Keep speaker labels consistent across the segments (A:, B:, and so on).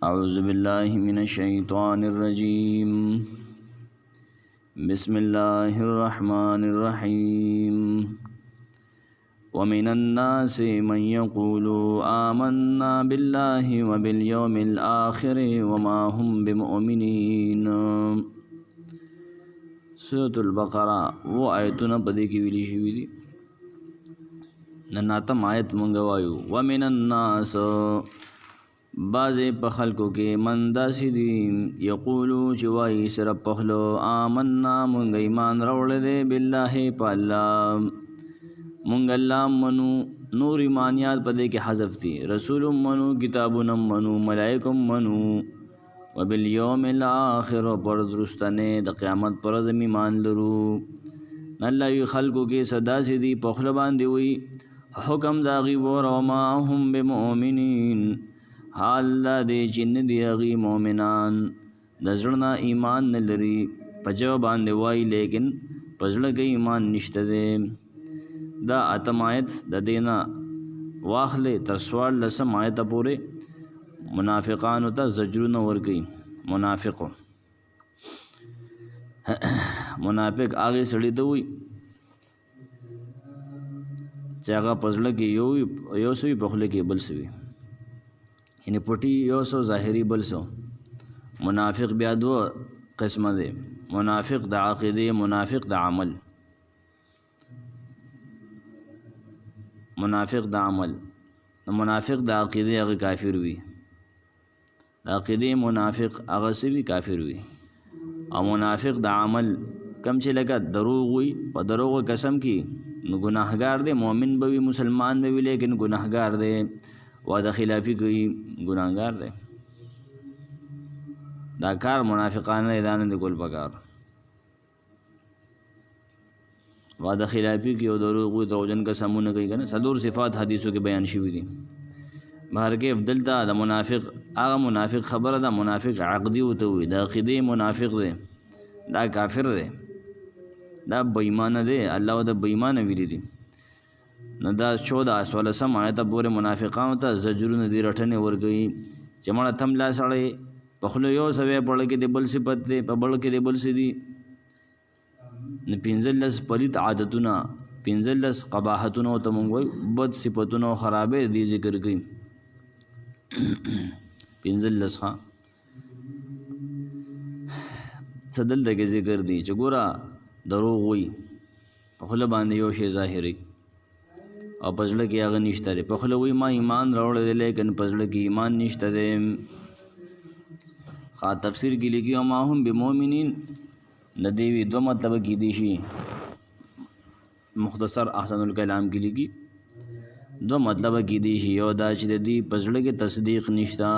A: أعوذ بالله من الشيطان الرجيم بسم الله الرحمن الرحيم ومن الناس من يقول آمنا بالله وباليوم الآخر وما هم بمؤمنين سورة البقرة وہ آیتونه پدې کې ویلي شوي دي. نن اتم آیت مونږ وایو ومن الناس بعضې په خلکو کې من داسې دي یقولو چې وایي سره په خولو آمنا مونږ ایمان راوړی دی بالله په الله مونږ الله منو نور ایمانیات په دې کې حذف دي رسول منو کتابونه منو ملائکه منو وبالیوم الاخر پر درستنه د قیامت پر ورځ ایمان لرو. الله وی خلکو کې صدا سي دي په خله باندې وي حکم داغي ور او ما هم بمؤمنین حال دې چې نه دي هغوی مؤمنان د زړه نه ایمان نه لري په ژبه باندې وایي لیکن په زړه کې ایمان نشته دی. دا اتم آیت د دې نه واخلې تر 14 آیته پورې منافقانو ته زجرونه ورکوي. منافق هغې سړي ته وي چې هغه په زړه کې یو څه وي په خوله کې بل څه وي، یعنی پټي یو څه ظاهري بل څه. منافق بیا دوه قسمه دی، منافق د عقیدې منافق د عمل. منافق د عمل منافق د عقیدې هغه کافر وي، د عقیدې منافق هغه څه وي کافر وي، او منافق د عمل کم چې لکه دروغ وي په دروغ قسم کې نو ګناهګار دی، مؤمن به وي مسلمان به وي لیکن ګناهګار دی، وعده خلافي کوي ګناهګار دی. دا کار منافقانه دی، دا نه دی کول پکار. وعده خلافي کوي او دروغ وي دروغجن قسمونه کوي کنه. څلور صفات حدیثو کې بیان شوي دي. بهر کې افضل ته د منافق هغه منافق خبره ده منافق عقدي ورته وي، د عقیدې منافق دی دا کافر دی، دا بېایمانه دی، الله د بېایمانه ویلي دي. نو دا 14 آیته پورې منافقانو ته زجرونه دي رټنې ورکوي چې مړه تم لا سړی په خوله یو څه وی په کې د بل صفت دی په بل کې د بل څه دي. نو 15 پلیت عادتونه 15 قباحتونه ورته مونږ وایو بد صفتونه او خرابې دي ذکر کوي. 15 ښه څه دلته کې ذکر دي چې ګوره دروغ وي په خوله باندې یو شی ظاهري او په زړه کې هغه نشته دی، په خوله وایي ما ایمان راوړی دی لیکن په زړه کې ایمان نشته دی. ښه تفسیر کې لیکي وما هم بمؤمنین د دې وي دوه مطلبه کیدی شي. مختصر احسن الکلام کې لیکي دوه مطلبه کیدی شي، یو دا چې د دې په زړه کې تصدیق نشته،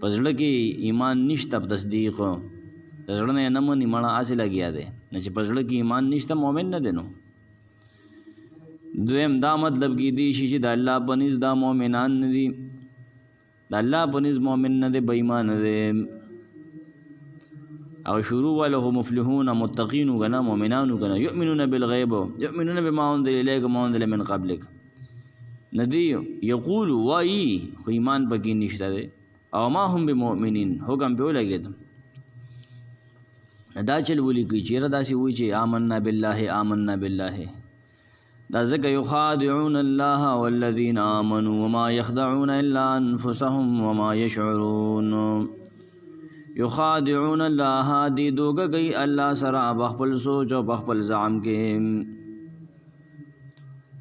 A: په زړه کې ایمان نشته، په تصدیق د زړه نه نه مني مړه هسې لګیا دی نه چې په زړه کې ایمان نشته مؤمن نه دی. نو دویم دا مطلب کیدی شي چې د الله په نزد دا مؤمنان نه دي، د الله په نزد مؤمن نه دی بېایمانه دی. او شروع وله مفلحون متقین وګنه مؤمنان وګنه یؤمنون بالغیب یؤمنون بما انزل الیک وما انزل من قبلک ندی یقول وای خو ایمان پکې نشته دی او ما هم بمؤمنین حکم په لګید دا چل ولي کی چیرې داسې وی چې آمنا بالله دا ځکه یخادعون الله والذین آمنوا وما يخدعون الا انفسهم وما يشعرون. یخادعون الله دی دوګه گئی الله سره بخپل سوچ او بخپل زعم کې،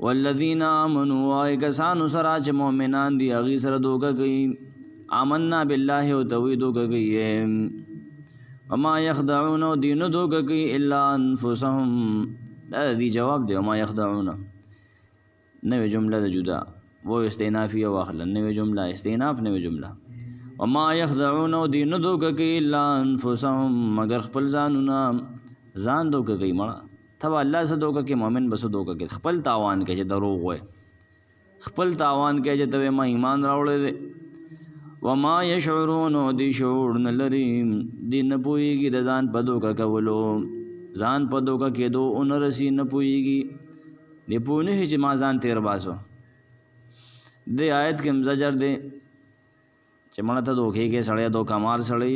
A: والذین آمنوا وای کسانو سره چې مؤمنان دي هغې سره دوګه گئی آمنا بالله او توی دوګه گئی وما یخدعون دی نه دوګه گئی الا انفسهم. دا دی جواب دی وما یخدعون نوې جمله ده جدا وہ استئنافیه واخله نوې جمله استئناف نوې جمله وما يخدعون دی نه دوکه کوي الا انفسهم مگر خپل ځانونه ځان دوکه کوي مړه تبا الله سره دوکه کوي مؤمن بس دوکه کوي خپل تاوان کوي چې دروغ وای خپل تاوان کوي چې ته ما ایمان راوړی دی. وما يشعرون دی شعور نه لري دی نه پوهېږي د ځان په دوکه کولو ځان په دوکه کېدو اون رسي نه پوهېږي دی پوه نه چې ما ځان تیر باسو. دې آیت کې زجر دی چې مړه ته دوکې کې سړی دوکه مار سړی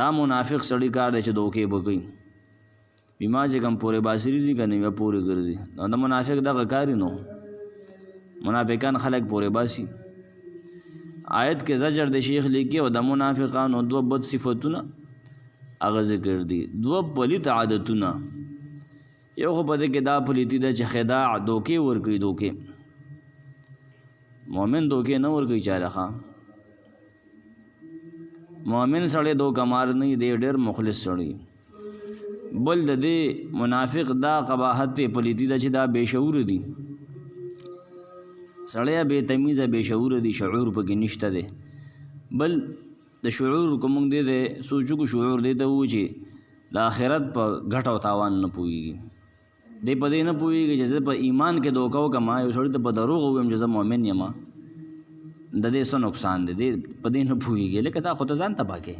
A: دا منافق سړی کار دی چې دوکې به کوي بیما چې کم پورې باسري دي که نه بیا پورې ګرځي نو د منافق دغه کار نو منافقان خلک پورې باسي آیت کې زجر د شیخ لیکي او د منافقانو دوه بد صفتونه هغه ذکر دي دوه پلیت عادتونه یو خو په دې کې دا پلیتی ده چې خداع دوکې ورکوي دوکې مؤمن دوکې نه ورکوي چاله ښه مؤمن سړی دوکه مار نه دی ډېر مخلص سړی بل د دې منافق دا قباحت پلیتی ده چې دا بے شعور دي سړی بے تمیزه بے شعور دي شعور پکې نشته دی بل د شعور کوم دی د سوچو کو شعور دی ته و چې د آخرت په ګټه او تاوان نه پوهېږي دی په دې نه پوهېږي چې زه په ایمان کې دوکه وکړم یو سړي ته په دروغ ووایم چې زه مؤمن یم د دې څه نقصان دی دی په دې نه پوهېږي لکه تا خو ته ځان تباه کوې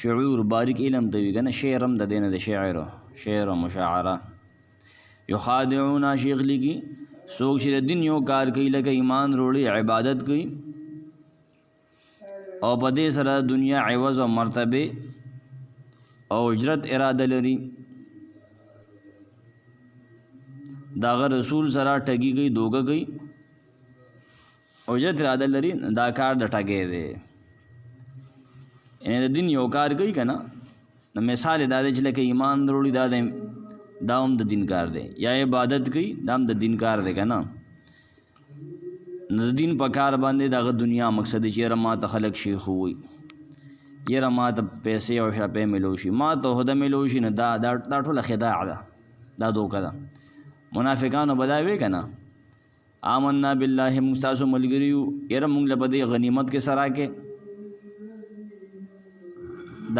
A: شعور باریک علم ته وي که نه شعر هم د دې نه د شعر او مشاعره یخادعون شیخ لګي څوک چې د دین یو کار کوي لکه ایمان وروړي عبادت کوي او په دې سره دنیا عوض او مرتبه او اجرت اراده لري داغه رسول سره ټګي کوي دوګه کوي اجرت اراده لري دا کار د ټګي دی ان د دین یو کار کوي کنه نو مثال دا دی چې لکه ایمان وروړي دا هم د دین کار دی یا عبادت کوي دا هم د دین کار دی کنه نو د دین په کار باندې دغه دنیا مقصد چې یاره ما ته خلک شیخ ووي یاره ما ته پیسې او شاپې میلو شي ما ته عہده میلو شي نو دا ټوله خداع ده دا دوکه ده منافقانو به دا وی که نه آمنا بالله موږ ستاسو ملګري یو یاره موږ له په دې غنیمت کې سره کې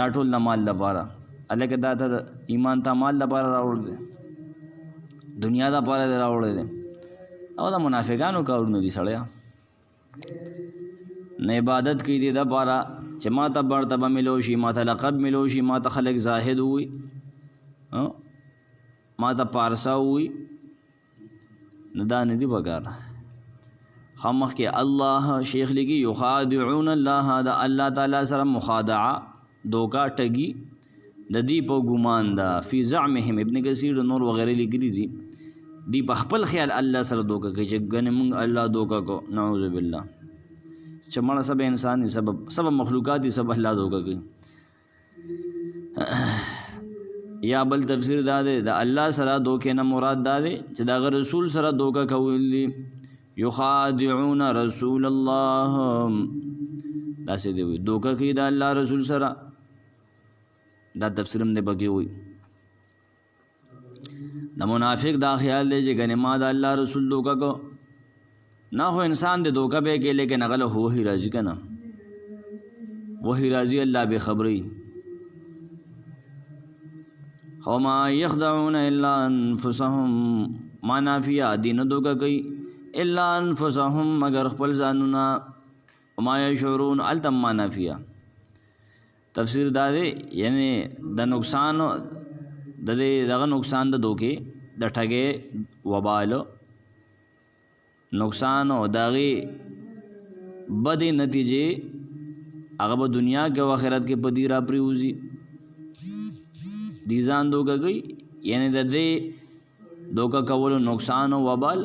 A: دا ټول د مال لپاره هلکه دا ته ایمان ته مال لپاره راوړی دی دنیا دپاره دی راوړی دی او د منافقانو کارونه دي سړیا نه عبادت کوي دې دپاره چې ما ته مرتبه میلو شي ما ته لقب میلو شي ما ته خلک زاهد ووي ما ته پارسا ووي نه دا نه دي پکار خامخ کې الله شیخ لګي یخادعون الله دا الله تعالی سره مخادعه دوکا ټګي د دې په ګمان دا فی زعمهم ابن کثیر نور وغیرہ لیکلي دي دی په خپل خیال الله سره دوکا کوي چې ګنې مونږ الله دوکا کو نعوذ بالله چې مړه سب انسان سب مخلوقات دي سب الله دوکا کوي یا بل تفسیر دا دی د الله سره دوکې نه مراد دا دی چې د رسول سره دوکا کول دي یخادعون رسول الله داسې دی وي دوکا کوي د الله رسول سره دا تفسیر هم دی پکې وي د منافق دا خیال دی چې ګنې ما د الله رسول دوکا کو نه خو انسان د دوکا به کې لیکن هغه له وحی راځي که نه وحی راځي الله به خبري وما يخدعون الا انفسهم ما نافیه دین دوکا کوي الا انفسهم مگر خپل ځانونه وما يشعرون التم ما نافیه تفسیر دا دی یعنی د نقصان دغه نقصان د دوکې د ټګې وبال نقصان او دغه بدې نتیجې هغه په دنیا کې او آخرت کې په دې را پریوزي دي ځان دوکه کوي یعنی د دې دوکه کولو نقصان او وبال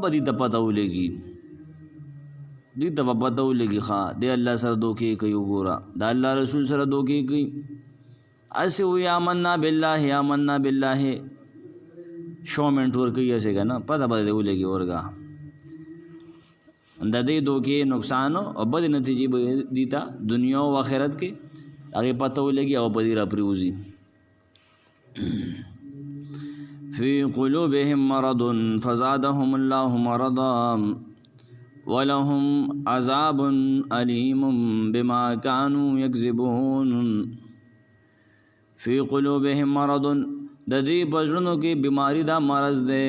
A: به دې ته پته ولګي دې ته پته ولګي ښه دی الله سره دوکې کوي وګوره د الله رسول سره دوکې کوي اسې وي آمنا بالله شو منټ ورکوي اسې که نه پته به دې ولګي ورګه د دې دوکې نقصان او بد نتیجې به دي ته دنیا او آخرت کې هغې پته ولګي او په دې را پریوزي فی قلوبهم مرض فزادهم الله مرضا ولهم عذاب علیم بما كانوا یکذبون فی قلوبهم مرض د دې په زړونو کې بیماری دا مرض دی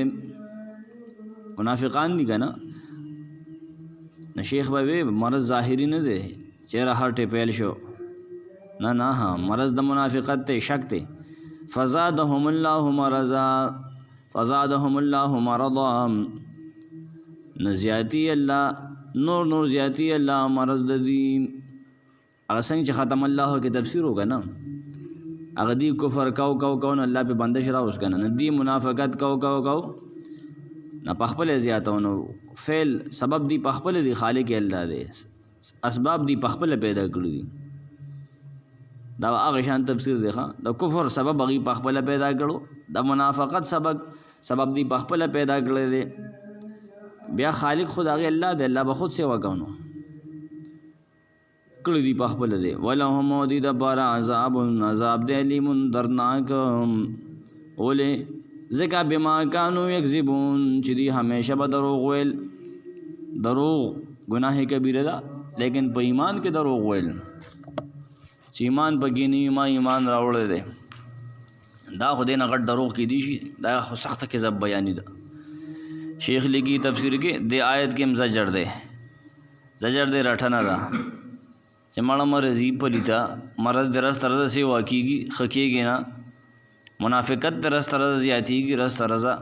A: منافقان دي که نه شیخ بابی مرض ظاهری نه دی چهره هر ټیپیل شو نه ها مرض د منافقت ته شک ته فزادهم الله مرضا نزیاتی الله نور زیاتی الله مرض د دې هغه څنګه چې ختم الله کې تفسیر وکنه هغه دی کفر کو نه الله په بندش را اوس کنه ندی منافقت کو نه پخپل زیاتونو فعل سبب دی پخپل دی خالق الله دی اسباب دی پخپل پیدا کړی دي دا هغه شان تفسیر دی ښا د کفر سبب هغه پخپل پیدا کړو د منافقت سبب دی پخپل پیدا کړی دی بیا خالق خدای الله دی الله به خود سیوا کوي کړی دی پخپل دی ولهم دی د بار عذاب دی علیم درناک اولې ذکا بما كانوا یکذبون چې دی همیشه به دروغ ویل دروغ گناه کبیره ده لیکن په ایمان کې دروغ ویل چې ایمان پکې نه ما ایمان راوړل دی دا خو دې نه غټ دروغ کې دي شي دا خو سخته کذب بیان ده شیخ لګي تفسیر کې د آیت کې زجر دی رټنه ده چې مړه مرضی پلیتا مرض درس طرز سے واقعی خکیږي نه منافقت درس طرز زیاتیږي رس طرزه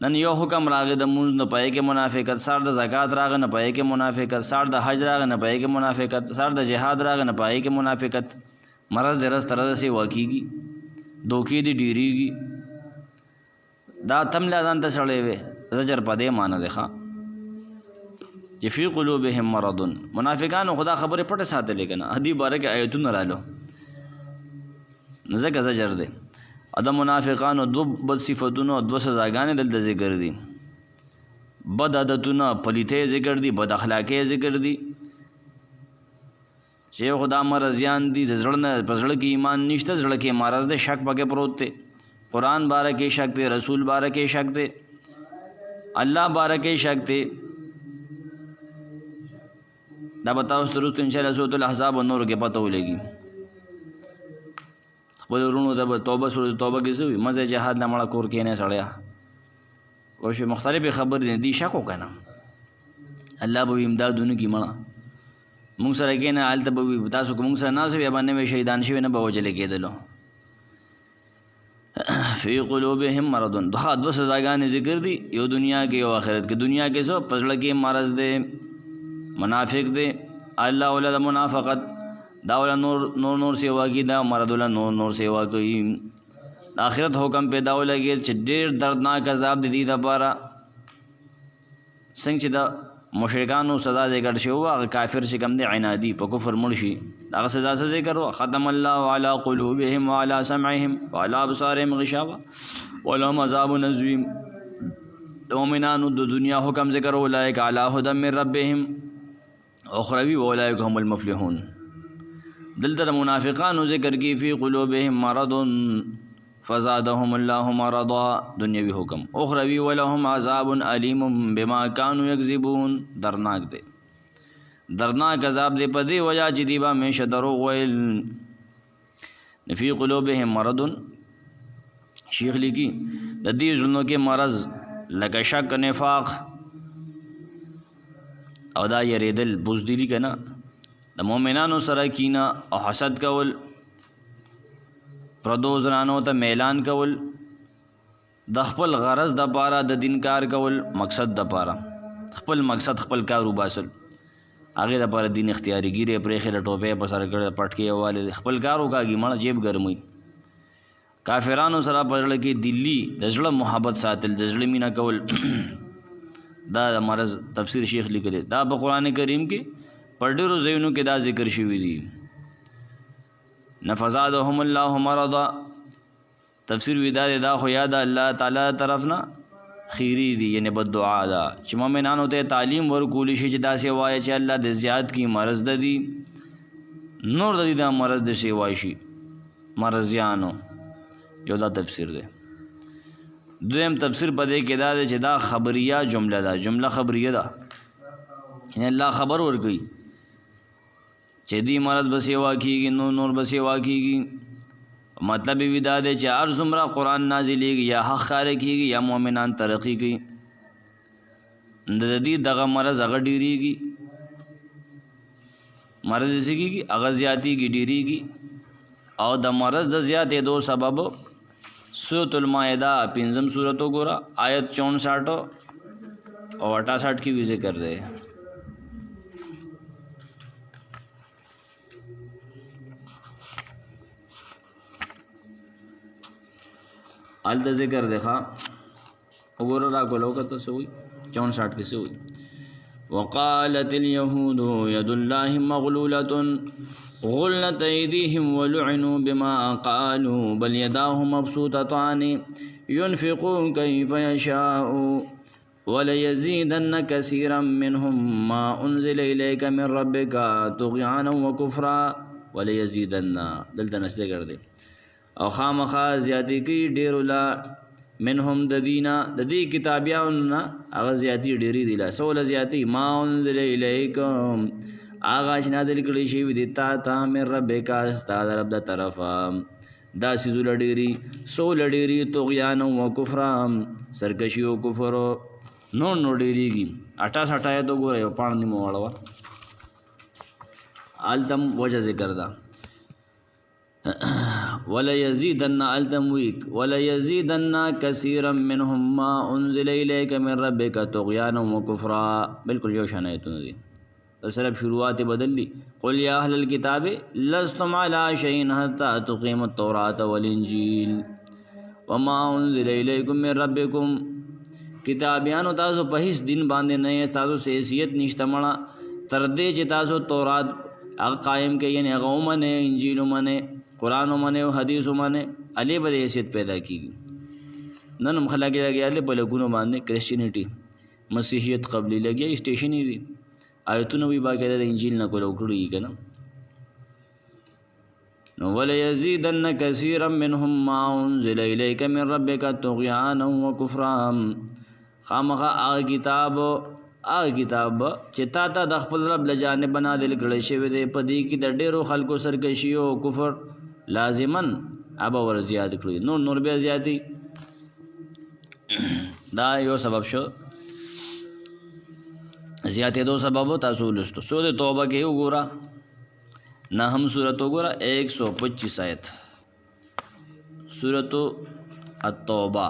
A: نن یو حکم راغی د مونږ نه پای کې منافقت سار د زکات راغی نه پای کې منافقت سار د حج راغی نه پای کې منافقت سار د جهاد راغی نه پای کې منافقت مرض درس طرز سے واقعی دوکې دی ډیریږي دا تم لازم ته سړې وي زجر پدې مان ده ښا چې فی قلوبهم مرض منافقانو خدا خبره پټه ساتلې کنه هدي بارک آیتونه رالو نزدک زجر ده ادا منافقانو دو بد صفاتونو دو سزاګانې دلته ذکر دي بد عادتونه پلیته ذکر دي بد اخلاقی ذکر دي چې خدا مرزيان دي د زړه نه پزړه کې ایمان نشته زړه کې مرز ده شک پکې پروت دی قرآن بارکه شک دی رسول بارکه شک دی الله بارکه شک دی دا بتاو سترست ان شاء الله سورۃ الاحزاب او نور کې پته ولګي خپل ورونو د توبه سورۃ توبه کې زوی مزه جهاد نه مړه کور کې نه سړیا او شی مختلفه خبر دي شک وکنه الله به امدادونه کی مړه مونږ سره کې نه حالت به تاسو کوم سره نه سوي باندې شهیدان شوی نه به وجل کېدلو فی قلوبهم مرض دو سزاګانې ذکر دي یو دنیا کې یو آخرت کې دنیا کې سو پزړه کې مرض ده منافق دے اللہ اولا دا منافقت دا اولا نور سیوا کی دا مرد اولا نور سیوا کی آخرت حکم پیدا اولا گیل چھ دیر دردناک عذاب دی دا پارا سنگ چھ دا مشرکانو سزا ذکر شو اگر کافر شکم دے عنادی پا کفر مرشی اگر سزا سے ذکر ہو ختم اللہ علی قلوبهم وعلی سمعهم وعلی ابصارهم غشاوہ ولهم عذاب عظیم مومنانو دو دنیا حکم ذکر اولئک علی هدی من ربهم اخروی اولئک هم المفلحون دلته منافقانو ذکر کی فی قلوبهم مرض فزادهم الله مرضا دنیوی حکم اخروی ولهم عذاب علیم بما كانوا یکذبون درناک دے درناک عذاب دے پدی وجہ چې دیبا همیشه دروغ ویل فی قلوبهم مرض شیخ لیکي د دې ژوندو کې مرض لکه شک نفاق او دا یریدل بزدلی کنه د مؤمنانو سره کینه او حسد کول پردو زنانو ته میلان کول د خپل غرض د پاره د دین کار کول مقصد د پاره خپل مقصد خپل کار وباسل هغه د پاره دین اختیاري ګیره پرې خله ټوپه په سر کړه پټکی والے خپل کار وکاږي مړ جیب ګرمي کافرانو سره پرړل کې دلی د زړه محبت ساتل د زړه مینا کول دا مرض تفسیر شیخ لیکلی دا په قران کریم کې پر ډیرو ځایونو کې دا ذکر شوی دی نفزادهم الله مرضا تفسیر ودا دا خو یاد الله تعالی طرفنا خیری دی یعنی بد دعا دا چې مؤمنانو ته تعلیم ورکول شي چې دا سی وای چې الله د زیات کی مرض د دی نور د دې دا مرض د شی وای شي مرضیانو یو دا تفسیر دی دویم تفسیر پدې کې دا چې دا خبریه جمله ده جمله خبریه ده ان الله خبر ورکړي چې دې مرض به سیوا کیږي نور به سیوا کیږي مطلب وی دا دی چې هر څومره قرآن نازلېږي یا حق ښکاره کیږي یا مؤمنان ترقي کوي د دې دغه مرض هغه ډیریږي مرض یې کیږي هغه زیاتېږي ډیریږي او د مرض د زیاتېدو سبب سورۃ المائدہ پنځم سورۃ وګوره آیت 64 اور 68 کی بھی ذکر دے. آلتا ذکر دیکھا وګوره را کولو کته څه وي 64 کې څه وي وقالت اليهود يد الله مغلولة غلت أيديهم ولعنوا بما قالوا بل يداه مبسوطتان ينفق كيف يشاء وليزيدن كثيرا منهم ما أنزل إليك من ربك طغيانا وكفرا وليزيدن دلته نشته ګرځي او خامخا زیاتی کی ډیر لا منهم د دینا د دې کتابیانو هغه زیاتی ډیری دی لا سول زیاتی ما انزل الیکم هغه چې نازل کړي شی وي تا ته مې ربک استاد رب د طرفا دا سیزول ډیری سول ډیری طغیان او کفر سرکشی او کفر نو ډیریږي 68 آیت وګوره یو پاڼ نیمه واړه التم وجه ذکر دا ولا يزيدن التمويك ولا يزيدن كثيرا منهم ما انزل اليك من ربك طغيانا وكفرا بالکل یو شان ایتونه دي سبب شروعات بدل دي قل يا اهل الكتاب لستم على شيء حتى تقيموا التوراة والانجيل وما انزل اليكم من ربكم کتابیانو تاسو په هیڅ دین باندې نه تاسو سه حیثیت نشته مړه تر دې چې تاسو تورات هغه قائم کړئ یعنی هغه ومنه انجیل ومنه قرآن ومنه او حدیث ومنه علی به حیثیت پیدا کیږي نن هم خلک لګیا په لګونو باندې کرسچینټی مسیحیت قبلی لګیا سټیشنې دي آیتونه وی باقاعده د انجیل نه کولو کړی کنه نو ولا یزیدن کثیرا منهم ما انزل الیک من ربک طغیانا وکفرا خامخا هغه کتاب چې تا ته د خپل رب له جانب بنا دل کړی شوی دی په دې کې د ډیرو خلکو سرکشي او کفر لازمن ابا ور زیات کړی نور به زیاتی دا یو سبب شو زیاتې دو سبب تاسو لستو سورۃ توبه کې وګوره نحم سورۃ وګوره 125 آیت سورۃ التوبه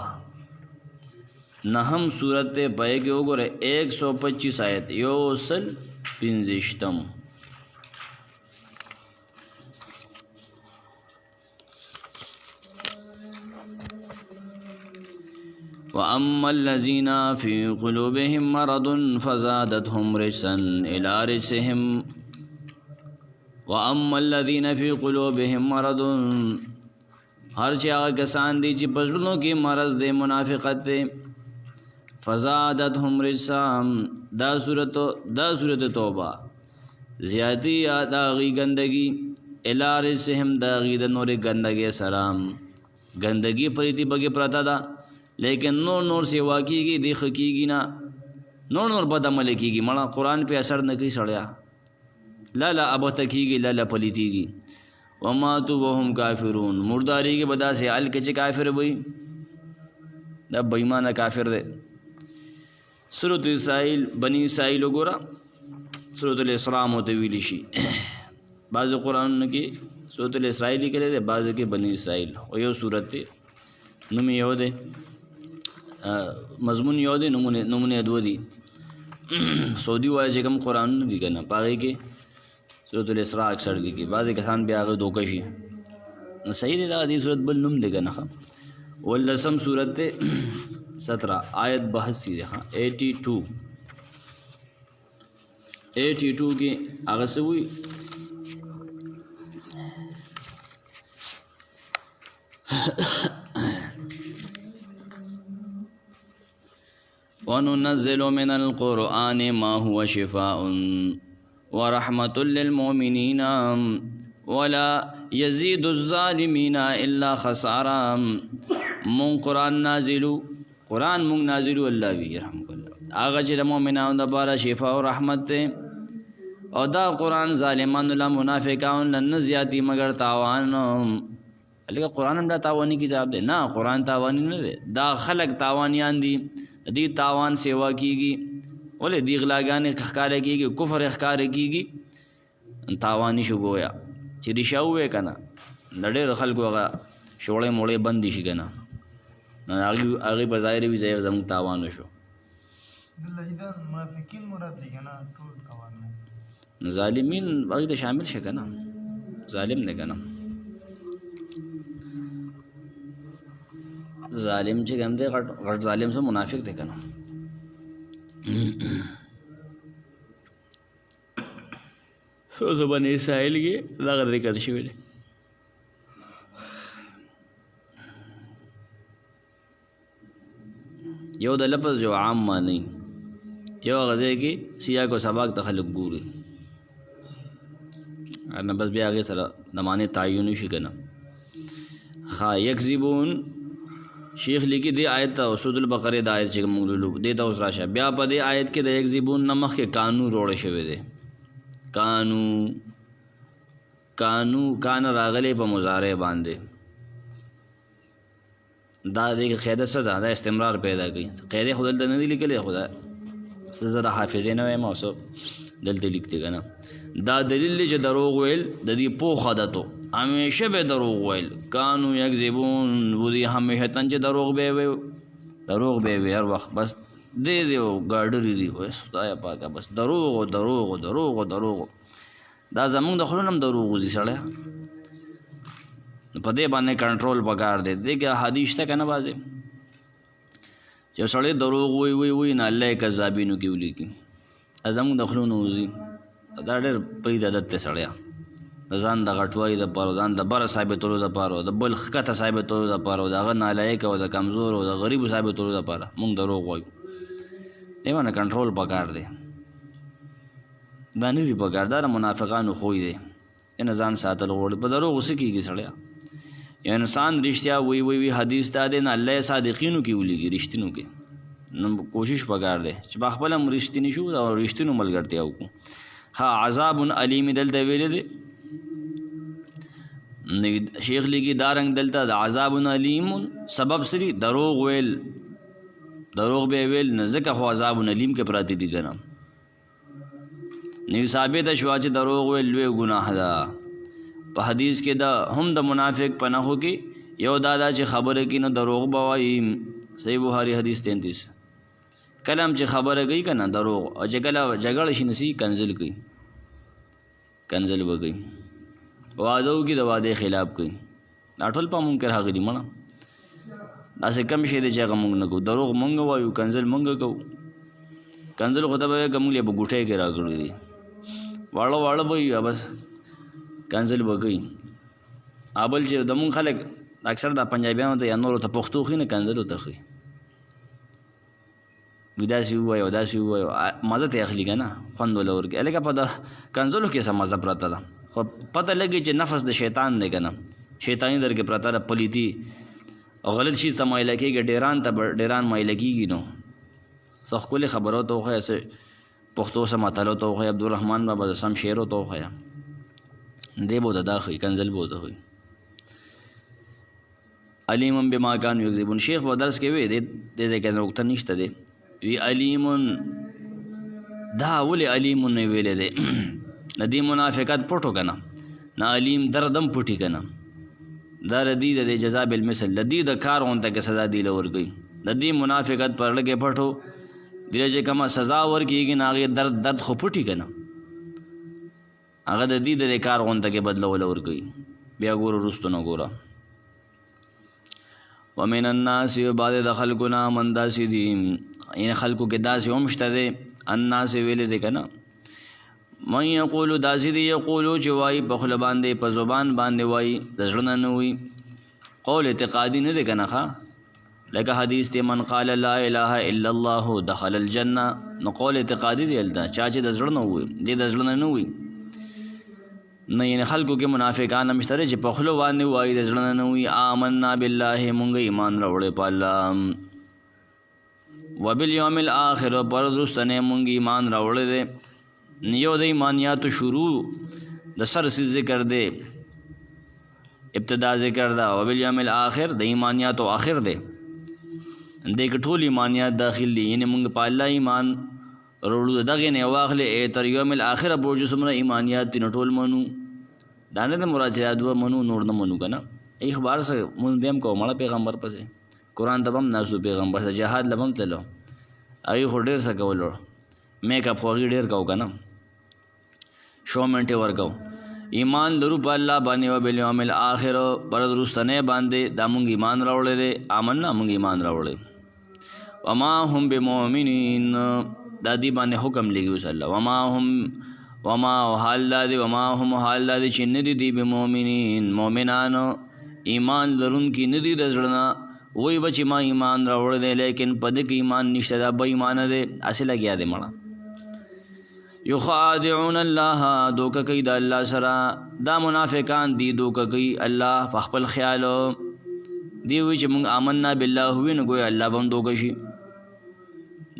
A: نحم صورت پائے کے وګوره 125 آیت یوسل 15 وَأَمَّا الَّذِينَ فِي قُلُوبِهِمْ مَرَضٌ فَزَادَتْهُمْ رِجْسًا إِلَى رِجْسِهِمْ وَأَمَّا الَّذِينَ فِي قُلُوبِهِمْ مَرَضٌ ہر چا کسان دی چې پزړونو کې مرض دی منافقت دی فزادتهم رجسا دا صورت توبه زیاتی داغی گندگی الى رجسهم داغی د نور گندگی سلام گندگی پریتی بگی پرتا دا لیکن نور سیوا کیږي دی خکیږي نه نور بد عمل کیږي مړه قران په اثر نه کوي سړیا لا ابته کیږي لا پلیتیږي وما تو وهم کافرون مرداری کې بدا سے ال کې کافر وي دا بېمانه کافر دی سورۃ اسرائیل بنی اسرائیل وګوره سورۃ الاسراء متویل شي بعض قرآن کې سورۃ الاسرائیل کې ده بعض کې بنی اسرائیل او یو سورۃ نوم یو ده مضمون یو ده نمونه دو دي سعودي وایي چې کوم قرآن دی کنه پاره کې سورۃ الاسراء اکثر دي کې بعض کسان بیا هغه دوکه شي نو صحیح دی دا دې سورۃ بل نوم دی کنه ولسم سورۃ 17 آیت 82 ده 82 کې هغه سوي وننزل من القرآن ما هو شفاء ورحمة للمؤمنين ولا يزيد الظالمين إلا خسارا من قرآن نازلو الله بي رحمك الله آغا چې مومنانو د بارا شفاء او رحمت ته او دا قرآن ظالمانو لا منافقانو لن زیاتی مگر تاوان لکه قرآن هم دا تاوانی کتاب دی نه قرآن تاوانی نه دی دا خلق تاوانیان دي دی تاوان سیوا کیږي ولې دی غلاګانې ښکارې کیږي کفر ښکارې کیږي تاوانی شو گویا چې دی شاوې کنه ډېر خلکو هغه شوړې موړې بندي شي کنه هغه په ظاهر وی ظاهر زموږ تاوان شو ظالمین هغې ته شامل شه که نه ظالم دی که نه ظالم چې کوم دی غټ ظالم سره منافق دی که نه اوس بني اسرائیل کې دغه ذکر شوی دی یو د لفظ یو عام معنی یو غزه کې سیاق او سباق ته خلق ګوري نه بس بیا هغې سره د معنی تعین شي که نه ښه یکذبون شیخ لیکي دې آیت ته سورۃ البقرې د آیت چې موږ لولو دې ته اوس راشه بیا په دې آیت کې د یکذبون نه مخکې کانو روړی شوی دی کانو کان راغلی په مضارع باندې دا دې قاعده څه ده دا استمرار پیدا کوي قاعده خو دلته نه دي لیکلې خو دا څه زه د حافظې نه وایم او څه دلته لیکتې که نه دا دلیل دی چې دروغ ویل د دې پوخ عادت و همیشه به دروغ ویل کانو یکذبون ودي همیشه تن چې دروغ به وي هر وخت بس دې او ګاډري دي خو خدایه پاکه بس دروغ دا زمونږ د خلونو هم دروغ وځي سړی په دې باندې کنټرول پکار دی دې کې حدیث شته که نه بعضې چې سړی دروغ وی نه الله یې کذابینو کې ولیکي زمونږ د خلونو وځي دا ډېر پرید عادت دی سړیا د ځان د غټوالي دپاره ځان د بره ثابتولو دپاره د بل ښکته ثابتولو دپاره د هغه نالایق او د کمزور او د غریبو ثابتولو دپاره مونږ دروغ وایو دې باندې کنټرول پکار دی دا نه دي پکار دا د منافقانو خوی دی نه ځان ساتل غواړي په دروغو څه کېږي سړیا یو انسان رښتیا وی حدیث ته دی نه الله صادقینو کې ولیږي رښتینو کې نو کوشش پکار دی چې په خپله هم رښتیني شو او رښتینو ملګرتیا وکړو ها عذاب علیم دلته ویلی دی شیخ لیکي دا رنګ دلته د عذاب علیم سبب سری دروغ به ویل نه ځکه خو عذاب علیم کې پراته دي که نه نو ثابته شوه چې دروغ ویل لوی ګناه ده په حدیث کې دا هم د منافق په نښو کې یو دا چې خبره کوي نو دروغ به وایي صحیح بخاري حدیث 33 کله هم چې خبره کوي که نه دروغ او چې کله جګړه شي نسي کنزل به کوي واده وکړي د واده خلاف کوي دا ټول په مونږ کې راغلي مړه داسې کم شی دی چې هغه مونږ نه کوو دروغ مونږ وایو کنزل مونږ کوو کنزل خو ته به وایې که مونږ یې په ګوټۍ کې راکړي دي واړه به وي بس کنزل به کوي بل چې د مونږ خلک اکثر د پنجابیانو ته یا نورو ته پښتو ښي نه کنزلو ته ښي وي داسې ووایو مزه ته اخلي که نه خوند وله ورکوي هلکه په د کنزلو کې څه مزه پرته ده خو پته لګي چې نفس د شیطان دی که نه شیطاني در کې پرته ده پلیتي او غلط شي څه مایله کېږي ډیران مایله کېږي نو څه ښکلې خبرو ته وښیه څه پښتو څه متلو ته وښیه عبدالرحمن بابا د سم شعرو ته وښیه دی به ورته دا ښیي کنزل به ورته ښیي علیمن بما کانوا یکذبون شیخ به درس کې وی دې کې نقطه نشته دی وی علیمن دا ولې علیمن نه ویلی دی د دې منافقت پټو که نه علیم دردم پټي که نه دا د دې د جزا بالمثل د دې د کار غونته کې سزا دی له ورکوي د دې منافقت پر لږې پټو دې چې کومه سزا ورکېږي نو هغې درد خو پټي که نه هغه د دې د کار غونته کې بدلوله ورکوي بیا ګوره وروستو نه ګوره ومن الناس بعض د خلکو نه من داسې دي یعنې خلکو کې داسې هم شته دی الناس ویلې دی که نه من یقولو داسې دی یقولو چې وایي په خوله باندې په زبان باندې وایي د زړه نه نه وایي قول اعتقادي نه دی که نه ښه لکه حدیث دی من قال لا اله الا الله دخل الجنه نو قول اعتقادي دی هلته چا چې د زړه نه وایي دی د زړه نه نه وایي نه یعنې خلکو کې منافقان هم شته چې په خوله باندې وایي د زړه نه وایي آمنا بالله مونږ ایمان راوړی په الله وبالیوم الاخر پر وروستنی مونږ ایمان راوړی دی یو د ایمانیاتو شروع د سر سی ذکر دی ابتدا ذکر دا وبالیوم الاخر د ایمانیاتو آخر دی دې کې ټول ایمانیات داخل دي یعنې مونږ په الله ایمان روړو دغې نه واخلې تر یوم الاخره پورې چې څومره ایمانیات دي نو ټول منو دا نه ده مراد چې دا دوه منو نور نه منو که نه اخبار سره مونږ بیا هم کوو مړه پیغمبر پسې قرآن ته به هم ناستو پیغمبر سره جهاد له به هم تللو هغې خو ډېر څه کولو میک اپ خو هغې ډېر کو که نه شومنټ یې ورکو ایمان لرو په الله باندې و بالیوم الاخر پر وروستنی باندې دا مونږ ایمان راوړی دی آمنا مونږ ایمان راوړی وما هم بمؤمنین دا دې باندې حکم لګي اوس الله وما حال دا دی وما هم حال دا دی چې نه دي دی بمؤمنین مؤمنانو ایمان لرونکي نه دي د زړه نه وایي به چې ما ایمان راوړی دی لیکن په دې کې ایمان نشته دا به ایمانه دی هسې لګیا دی مړه یخادعون الله دوکه کوي د الله سره دا منافقان دي دوکه کوي الله په خپل خیالو دی وایي چې مونږ آمنا بالله وي نو ګویا الله به هم دوکه شي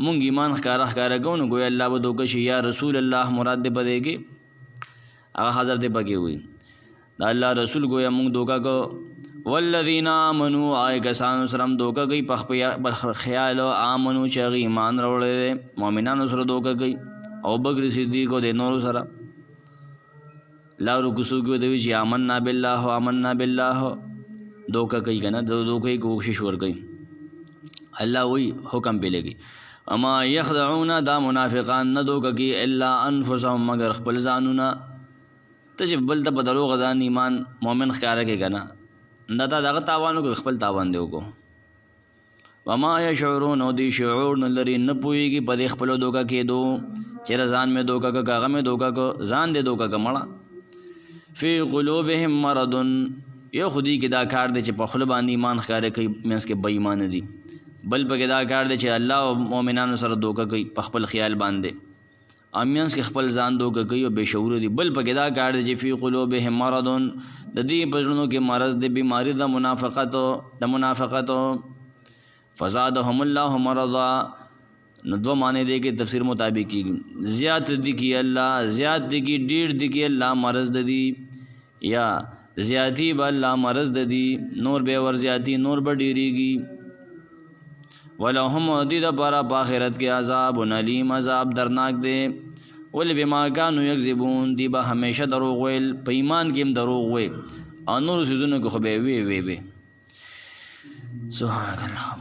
A: مونږ ایمان ښکاره کوو نو ګویا الله به دوکه شي یا رسول الله مراد دی په دې کې هغه حضرت پکې وي د الله رسول ګویا مونږ دوکه کو والذین آمنوا آئے کسانو سره هم دوکه کوي په خیالو آمنو چې هغې ایمان راوړی دی مؤمنانو سره دوکه کوي او بکر صدیق او د نورو سره لارو کوڅو کې ورته وایي چې آمنا بالله دوکه کوي که نه دوکه یې کوشش ورکوي الله وایي حکم پې لګي اما یخدعون دا منافقان نه دوکه کوي الا انفسهم مگر خپل ځانونه ته چې بل ته په دروغ ځان ایمان مؤمن ښکاره کوي که نه دا تا دغه تاوان وکړو خپل تاوان دی وکړو وما یشعرون او دی شعور نه لري نه پوهېږي په دې خپلو دوکه کېدو چېرې ځان مې دوکه که هغه مې دوکه که ځان دې دوکه که مړه فی قلوبهم مرض یو خو دې کې دا کار دی چې په خوله باندې ایمان ښکاره کوي منځ کې بې ایمانه دي بل پکې دا کار دی چې الله او مؤمنانو سره دوکه کوي په خپل خیال باندې او منځ کې خپل ځان دوکه کوي او بې شعوره دي بل پکې دا کار دی چې فی قلوبهم مرض د دې په زړونو کې مرض دی بیماري د منافقتو فزادهم الله مرضا نو دو معنی دی کې تفسیر مطابق کیږي زیات دی کی الله زیات دی کی ډیر دی کی الله مرض دی یا زیاتی به الله مرض دی نور به ور زیاتی نور به ډیریږي ولهم دی د پاره په آخرت کې عذاب علیم عذاب درناک دی ول بما كانوا یکذبون دی به همیشه دروغ ویل په ایمان کې هم دروغ وی او نور سيزونو کې خو به وی سبحان الله.